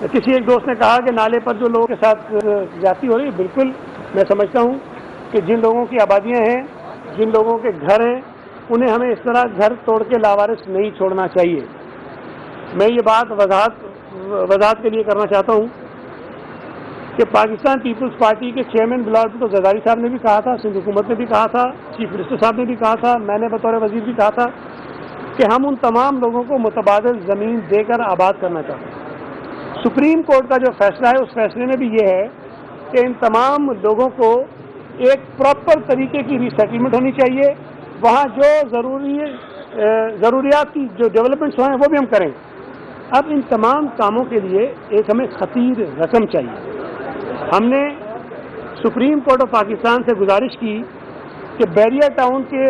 کسی ایک دوست نے کہا کہ نالے پر جو لوگوں کے ساتھ زیادتی ہو رہی ہے، بالکل میں سمجھتا ہوں کہ جن لوگوں کی آبادیاں ہیں، جن لوگوں کے گھر ہیں، انہیں ہمیں اس طرح گھر توڑ کے لاوارث نہیں چھوڑنا چاہیے۔ میں یہ بات وضاحت کے لیے کرنا چاہتا ہوں کہ پاکستان پیپلز پارٹی کے چیئرمین بلاول بھٹو زرداری صاحب نے بھی کہا تھا، سندھ حکومت نے بھی کہا تھا، چیف منسٹر صاحب نے بھی کہا تھا، میں نے بطور وزیر بھی کہا تھا کہ ہم ان تمام لوگوں کو متبادل زمین دے کر آباد کرنا چاہتے ہیں۔ سپریم کورٹ کا جو فیصلہ ہے، اس فیصلے میں بھی یہ ہے کہ ان تمام لوگوں کو ایک پراپر طریقے کی ری سیٹلمنٹ ہونی چاہیے، وہاں جو ضروریات کی جو ڈیولپمنٹس ہیں وہ بھی ہم کریں۔ اب ان تمام کاموں کے لیے ایک ہمیں خطیر رقم چاہیے۔ ہم نے سپریم کورٹ آف پاکستان سے گزارش کی کہ بیریا ٹاؤن کے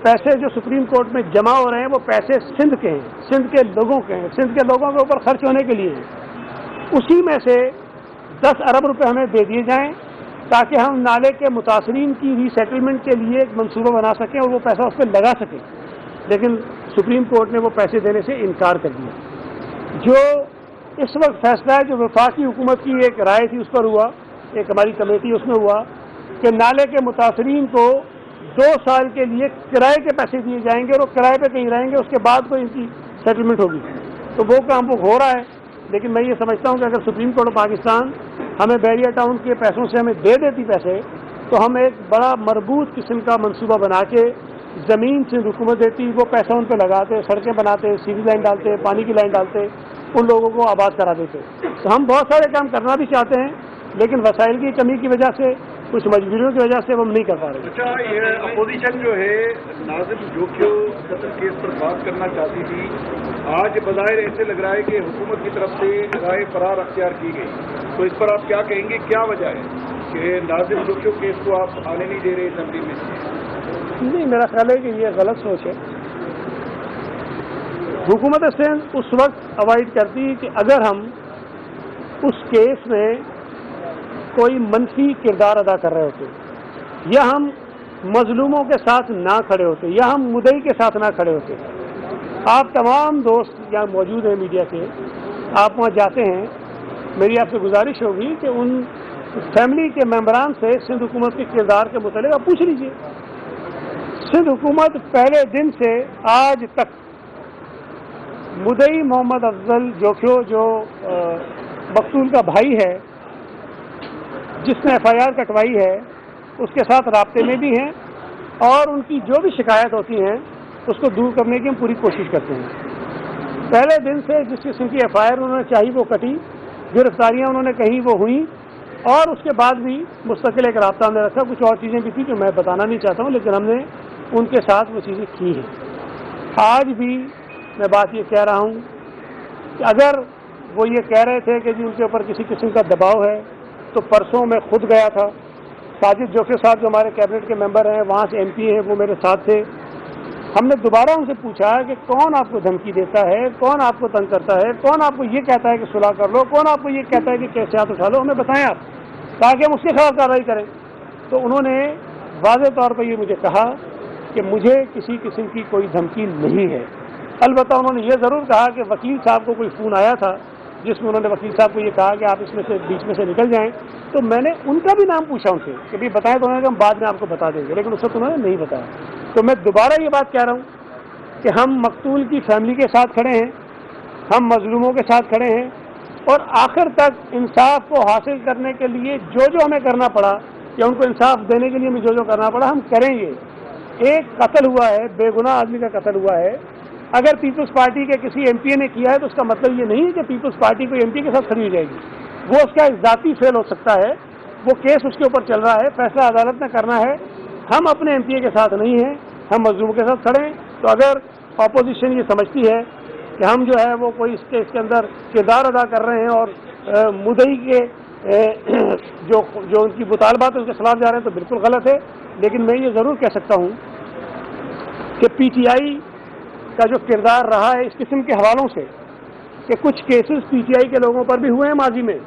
پیسے جو سپریم کورٹ میں جمع ہو رہے ہیں وہ پیسے سندھ کے ہیں، سندھ کے لوگوں کے ہیں، سندھ کے لوگوں کے اوپر خرچ ہونے کے لیے ہیں، اسی میں سے 10 ارب روپے ہمیں دے دیے جائیں تاکہ ہم نالے کے متاثرین کی ری سیٹلمنٹ کے لیے ایک منصوبہ بنا سکیں اور وہ پیسہ اس پہ لگا سکیں۔ لیکن سپریم کورٹ نے وہ پیسے دینے سے انکار کر دیا۔ جو اس وقت فیصلہ ہے جو وفاقی حکومت کی ایک رائے تھی اس پر ہوا، ایک ہماری کمیٹی اس میں ہوا کہ نالے کے متاثرین کو 2 سال کے لیے کرائے کے پیسے دیے جائیں گے اور وہ کرائے پہ کہیں رہیں گے، اس کے بعد کوئی ان کی سیٹلمنٹ ہوگی۔ تو وہ کام وہ ہو رہا ہے، لیکن میں یہ سمجھتا ہوں کہ اگر سپریم کورٹ آف پاکستان ہمیں بیریا ٹاؤن کے پیسوں سے ہمیں دے دیتی پیسے تو ہم ایک بڑا مربوط قسم کا منصوبہ بنا کے زمین سے حکومت دیتی، وہ پیسہ ان پہ لگاتے، سڑکیں بناتے، سیوریج لائن ڈالتے، پانی کی لائن ڈالتے، ان لوگوں کو آباد کرا دیتے۔ تو ہم بہت سارے کام کرنا بھی چاہتے ہیں، لیکن وسائل کی کمی کی وجہ سے، کچھ مجبوریوں کی وجہ سے وہ ہم نہیں کر پا رہے۔ اچھا، یہ اپوزیشن جو ہے ناظم جوکھیو قتل کیس پر بات کرنا چاہتی تھی، آج بظاہر ایسے لگ رہا ہے کہ حکومت کی طرف سے رائے فرار اختیار کی گئی، تو اس پر آپ کیا کہیں گے؟ کیا وجہ ہے کہ ناظم جوکھیو کیس کو آپ آنے نہیں دے رہے اسمبلی میں؟ نہیں، میرا خیال ہے کہ یہ غلط سوچ ہے۔ حکومت سندھ اس وقت اوائڈ کرتی کہ اگر ہم اس کیس میں کوئی منفی کردار ادا کر رہے ہوتے، یا ہم مظلوموں کے ساتھ نہ کھڑے ہوتے، یا ہم مدعی کے ساتھ نہ کھڑے ہوتے۔ آپ تمام دوست یہاں موجود ہیں میڈیا کے، آپ وہاں جاتے ہیں، میری آپ سے گزارش ہوگی کہ ان فیملی کے ممبران سے سندھ حکومت کے کردار کے متعلق آپ پوچھ لیجئے۔ سندھ حکومت پہلے دن سے آج تک مدعی محمد افضل جوکھیو جو مقتول کا بھائی ہے، جس نے FIR کٹوائی ہے، اس کے ساتھ رابطے میں بھی ہیں، اور ان کی جو بھی شکایت ہوتی ہیں اس کو دور کرنے کی ہم پوری کوشش کرتے ہیں۔ پہلے دن سے جس قسم کی FIR انہوں نے چاہی وہ کٹی، گرفتاریاں انہوں نے کہیں وہ ہوئیں، اور اس کے بعد بھی مستقل ایک رابطہ ہم نے رکھا۔ کچھ اور چیزیں بھی تھیں جو میں بتانا نہیں چاہتا ہوں، لیکن ہم نے ان کے ساتھ وہ چیزیں کی ہیں۔ آج بھی میں بات یہ کہہ رہا ہوں کہ اگر وہ یہ کہہ رہے تھے کہ جی ان کے اوپر کسی قسم کا دباؤ ہے، تو پرسوں میں خود گیا تھا، ساجد جوکھیو صاحب جو ہمارے کیبنٹ کے ممبر ہیں، وہاں سے MP ہیں، وہ میرے ساتھ تھے۔ ہم نے دوبارہ ان سے پوچھا کہ کون آپ کو دھمکی دیتا ہے، کون آپ کو تنگ کرتا ہے، کون آپ کو یہ کہتا ہے کہ صلح کر لو، کون آپ کو یہ کہتا ہے کہ کیسے ہاتھ اٹھا لو، ہمیں بتائیں آپ، تاکہ ہم اس کے خلاف کارروائی کریں۔ تو انہوں نے واضح طور پر یہ مجھے کہا کہ مجھے کسی قسم کی کوئی دھمکی نہیں ہے۔ البتہ انہوں نے یہ ضرور کہا کہ وکیل صاحب کو کوئی فون آیا تھا جس میں انہوں نے وکیل صاحب کو یہ کہا کہ آپ اس میں سے بیچ میں سے نکل جائیں، تو میں نے ان کا بھی نام پوچھا ان سے کہ بھی بتائیں، تو انہوں نے کہا ہم بعد میں آپ کو بتا دیں گے، لیکن اس وقت انہوں نے نہیں بتایا۔ تو میں دوبارہ یہ بات کہہ رہا ہوں کہ ہم مقتول کی فیملی کے ساتھ کھڑے ہیں، ہم مظلوموں کے ساتھ کھڑے ہیں، اور آخر تک انصاف کو حاصل کرنے کے لیے جو جو ہمیں کرنا پڑا، یا ان کو انصاف دینے کے لیے ہمیں جو جو کرنا پڑا ہم کریں گے۔ ایک قتل ہوا ہے، بے گناہ آدمی کا قتل ہوا ہے، اگر پیپلز پارٹی کے کسی MP نے کیا ہے تو اس کا مطلب یہ نہیں ہے کہ پیپلز پارٹی کوئی MP کے ساتھ کھڑی ہو جائے گی۔ وہ اس کا ایک ذاتی فعل ہو سکتا ہے، وہ کیس اس کے اوپر چل رہا ہے، فیصلہ عدالت نے کرنا ہے۔ ہم اپنے MPA کے ساتھ نہیں ہیں، ہم مظلوم کے ساتھ کھڑے ہیں۔ تو اگر اپوزیشن یہ سمجھتی ہے کہ ہم جو ہے وہ کوئی اس کے اندر کردار ادا کر رہے ہیں اور مدعی کے جو ان کی مطالبات اس کے خلاف جا رہے ہیں، تو بالکل غلط ہے۔ لیکن میں یہ ضرور کہہ سکتا ہوں کہ PTI کا جو کردار رہا ہے اس قسم کے حوالوں سے، کہ کچھ کیسز PTI کے لوگوں پر بھی ہوئے ہیں ماضی میں،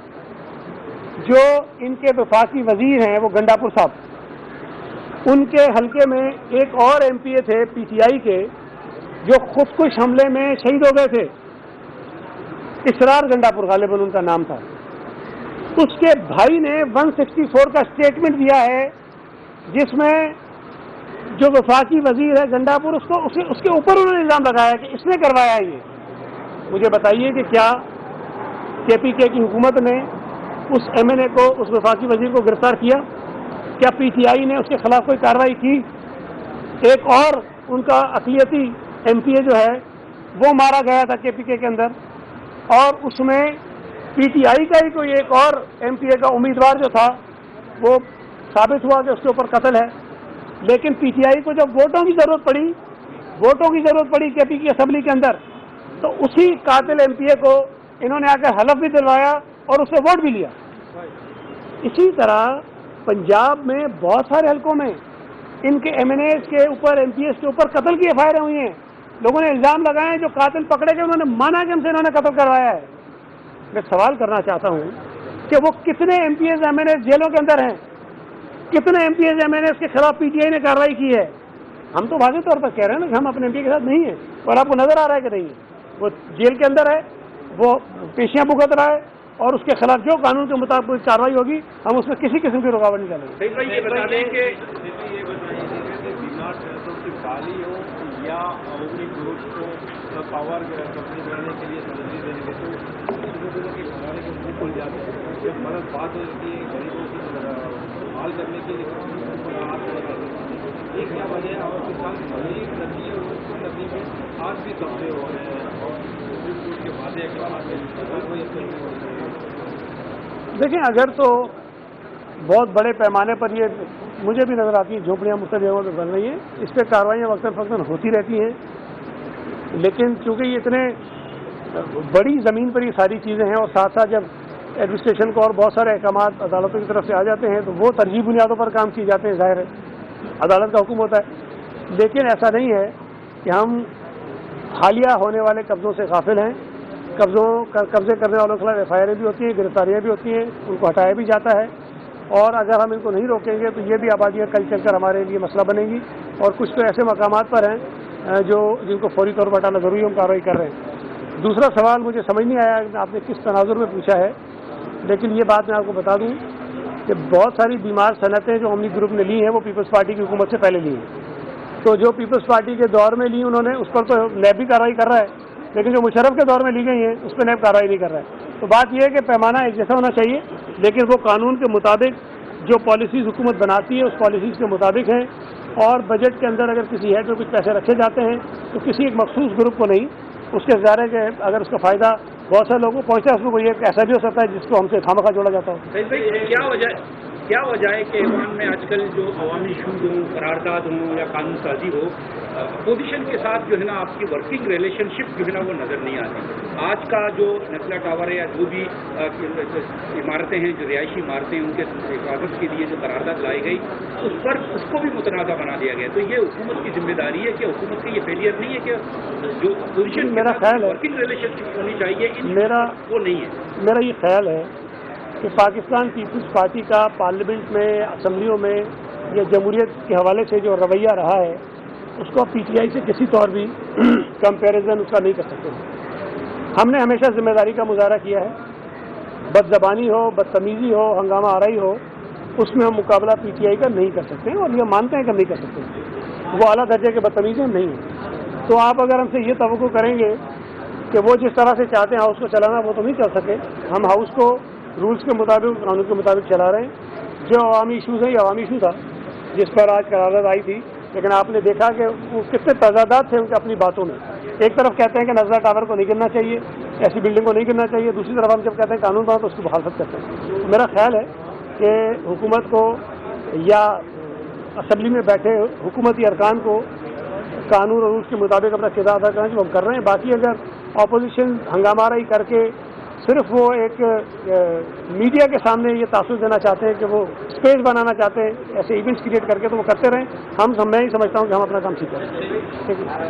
جو ان کے وفاقی وزیر ہیں وہ گنڈاپور صاحب، ان کے حلقے میں ایک اور MPA تھے PTI کے جو خودکش حملے میں شہید ہو گئے تھے۔ اسرار گنڈاپور غالباً ان کا نام تھا. اس کے بھائی نے 164 کا اسٹیٹمنٹ دیا ہے جس میں جو وفاقی وزیر ہے گنڈاپور اس کے اوپر انہوں نے الزام لگایا کہ اس نے کروایا یہ. مجھے بتائیے کہ کیا کے پی کے کی حکومت نے اس ایم این اے کو, اس وفاقی وزیر کو گرفتار کیا؟ کیا پی ٹی آئی نے اس کے خلاف کوئی کارروائی کی؟ ایک اور ان کا اقلیتی ایم پی اے جو ہے وہ مارا گیا تھا کے پی کے اندر, اور اس میں پی ٹی آئی کا ہی کوئی ایک اور ایم پی اے کا امیدوار جو تھا وہ ثابت ہوا کہ اس کے اوپر قتل ہے. لیکن پی ٹی آئی کو جب ووٹوں کی ضرورت پڑی کے پی کی اسمبلی کے اندر, تو اسی قاتل ایم پی اے کو انہوں نے آ کر حلف بھی دلوایا اور اس سے ووٹ بھی لیا. اسی طرح پنجاب میں بہت سارے حلقوں میں ان کے ایم این ایز کے اوپر, ایم پی ایس کے اوپر قتل کی ایف آئی آر ہوئی ہیں. لوگوں نے الزام لگائے ہیں, جو قاتل پکڑے گئے انہوں نے مانا کہ ہم سے انہوں نے قتل کروایا ہے. میں سوال کرنا چاہتا ہوں کہ وہ کتنے M P As M N As جیلوں کے اندر ہیں, کتنے M P As M N As کے خلاف پی ٹی آئی نے کارروائی کی ہے؟ ہم تو واضح طور پر کہہ رہے ہیں نا کہ ہم اپنے ایم پی کے ساتھ نہیں ہیں, اور آپ کو نظر آ رہا ہے کہ نہیں ہے. وہ جیل کے اندر ہے, وہ پیشیاں بھگت رہا ہے, اور اس کے خلاف جو قانون کے مطابق کارروائی ہوگی ہم اس میں کسی قسم کی رکاوٹ نہیں ڈالیں گے. یہ بتا دیں کہ خالی ہو یا عمومی گروپ کو پاور کمپنی بنانے کے لیے سبسڈی دینے کے تو کے گھرانے کے منہ کھل جاتے ہیں. جب مدد بات ہوتی ہے غریبوں کی حال کرنے کے لیے یہ کیا وجہ ہے؟ اور کسان غریب ندی اور ندی میں آج بھی قبضے ہو رہے ہیں اور سپریم کورٹ کے وعدے کے بعد دیکھیں, اگر تو بہت بڑے پیمانے پر یہ مجھے بھی نظر آتی ہیں جھونپڑیاں مختلف جگہوں پہ بن رہی ہیں, اس پہ کارروائیاں وقتاً فوقتاً ہوتی رہتی ہیں, لیکن چونکہ یہ اتنے بڑی زمین پر یہ ساری چیزیں ہیں, اور ساتھ ساتھ جب ایڈمنسٹریشن کو اور بہت سارے احکامات عدالتوں کی طرف سے آ جاتے ہیں تو وہ ترجیح بنیادوں پر کام کیے جاتے ہیں, ظاہر ہے عدالت کا حکم ہوتا ہے. لیکن ایسا نہیں ہے کہ ہم حالیہ ہونے والے قبضوں سے غافل ہیں. قبضے کرنے والوں کے خلاف ایف آئی آریں بھی ہوتی ہیں, گرفتاریاں بھی ہوتی ہیں, ان کو ہٹایا بھی جاتا ہے, اور اگر ہم ان کو نہیں روکیں گے تو یہ بھی آبادیاں کل چل کر ہمارے لیے مسئلہ بنے گی. اور کچھ تو ایسے مقامات پر ہیں جن کو فوری طور پر ہٹانا ضروری ہے, ہم کارروائی کر رہے ہیں. دوسرا سوال مجھے سمجھ نہیں آیا آپ نے کس تناظر میں پوچھا ہے, لیکن یہ بات میں آپ کو بتا دوں کہ بہت ساری بیمار صنعتیں جو عملی گروپ نے لی ہیں وہ پیپلز پارٹی کی حکومت سے پہلے لی ہیں. تو جو پیپلز پارٹی کے دور میں لی انہوں نے اس پر تو نیب بھی کارروائی کر رہا ہے, لیکن جو مشرف کے دور میں لی گئی ہیں اس پہ نیب کارروائی نہیں کر رہا ہے. تو بات یہ ہے کہ پیمانہ ایک جیسا ہونا چاہیے, لیکن وہ قانون کے مطابق جو پالیسیز حکومت بناتی ہے اس پالیسیز کے مطابق ہیں, اور بجٹ کے اندر اگر کسی ہیڈ میں کچھ پیسے رکھے جاتے ہیں تو کسی ایک مخصوص گروپ کو نہیں, اس کے ظاہر ہے کہ اگر اس کا فائدہ بہت سارے لوگوں کو پہنچتا ہے اس کو یہ ایسا بھی ہو سکتا ہے جس کو ہم سے خامخواہ جوڑا جاتا ہو. کیا وجہ ہے کہ ایوان میں آج کل جو عوامی ایشوز ہوں, قرارداد ہوں یا قانون سازی ہو, اپوزیشن کے ساتھ جو ہے نا آپ کی ورکنگ ریلیشن شپ جو ہے نا وہ نظر نہیں آتی. آج کا جو نسلا ٹاور ہے یا جو بھی عمارتیں ہیں, جو رہائشی عمارتیں ہیں, ان کے حفاظت کے لیے جو قرارداد لائی گئی اس کو بھی متنازع بنا دیا گیا. تو یہ حکومت کی ذمہ داری ہے کہ حکومت کا یہ فیلئر نہیں ہے کہ جو اپوزیشن میرا خیال ہے ورکنگ ریلیشن شپ ہونی چاہیے, وہ نہیں ہے. میرا یہ خیال ہے کہ پاکستان پیپلز پارٹی کا پارلیمنٹ میں, اسمبلیوں میں یا جمہوریت کے حوالے سے جو رویہ رہا ہے اس کو پی ٹی آئی سے کسی طور بھی کمپیریزن اس کا نہیں کر سکتے. ہم نے ہمیشہ ذمہ داری کا مظاہرہ کیا ہے. بد زبانی ہو, بدتمیزی ہو, ہنگامہ آرائی ہو, اس میں ہم مقابلہ پی ٹی آئی کا نہیں کر سکتے, اور یہ مانتے ہیں کہ نہیں کر سکتے. وہ اعلیٰ درجے کے بدتمیزی ہم نہیں ہیں. تو آپ اگر ہم سے یہ توقع کریں گے کہ وہ جس طرح سے چاہتے ہیں ہاؤس کو چلانا, وہ تو نہیں چل سکے. ہم ہاؤس کو رولز کے مطابق, قانون کے مطابق چلا رہے ہیں. جو عوامی ایشوز ہیں یہ عوامی ایشو تھا جس پر آج قرارداد آئی تھی, لیکن آپ نے دیکھا کہ وہ کتنے تضادات تھے ان کے اپنی باتوں میں. ایک طرف کہتے ہیں کہ نزلہ ٹاور کو نہیں گرنا چاہیے, ایسی بلڈنگ کو نہیں گرنا چاہیے, دوسری طرف ہم جب کہتے ہیں قانون بنا تو اس کی مخالفت کرتے ہیں. میرا خیال ہے کہ حکومت کو یا اسمبلی میں بیٹھے حکومتی ارکان کو قانون اور رولز کے مطابق اپنا کردار ادا کرنا جو ہم کر رہے ہیں. باقی اگر اپوزیشن ہنگامہ آرائی کر کے صرف وہ ایک میڈیا کے سامنے یہ تاثر دینا چاہتے ہیں کہ وہ اسپیس بنانا چاہتے ہیں, ایسے ایونٹس کریٹ کر کے, تو وہ کرتے رہیں. میں ہی سمجھتا ہوں کہ ہم اپنا کام ٹھیک کریں. ٹھیک ہے.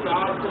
400